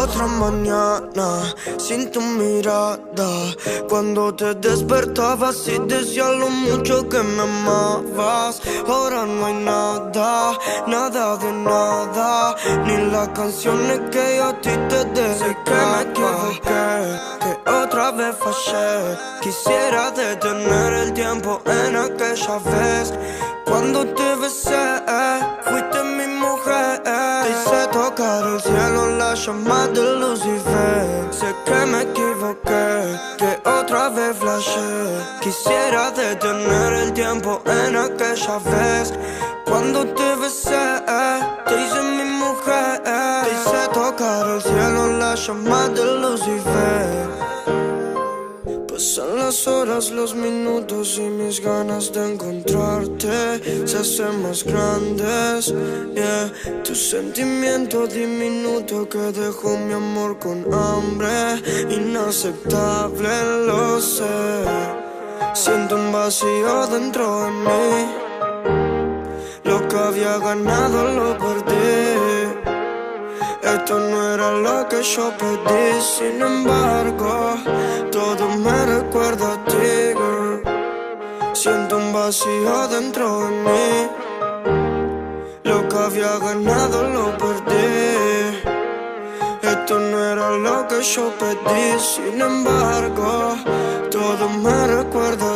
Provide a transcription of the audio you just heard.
otra mañana sin tu mirada. Cuando te despertabas y decías lo mucho que me amabas. Ahora no hay nada, nada de nada, ni las canciones que yo a ti te dedicaba. Sé que me equivoqué, que otra vez fallé. Quisiera detener el tiempo en aquella vez. Cuando te besé, fuiste mi mujer. Te hice tocar el cielo, la llama de Lucifer. Sé que me equivoqué, que otra vez flashé. Quisiera detener el tiempo en aquella vez. Cuando te besé, te hice mi mujer. Te hice tocar el cielo, la llama de Lucifer. Pasan las horas, los minutos y mis ganas de encontrarte se hacen más grandes, yeah. Tu sentimiento diminuto que dejó mi amor con hambre, inaceptable, lo sé. Siento un vacío dentro de mí, lo que había ganado lo perdí. Esto no era lo que yo pedí, sin embargo, todo me recuerda a ti, girl. Siento un vacío dentro de mí, lo que había ganado lo perdí. Esto no era lo que yo pedí, sin embargo, todo me recuerda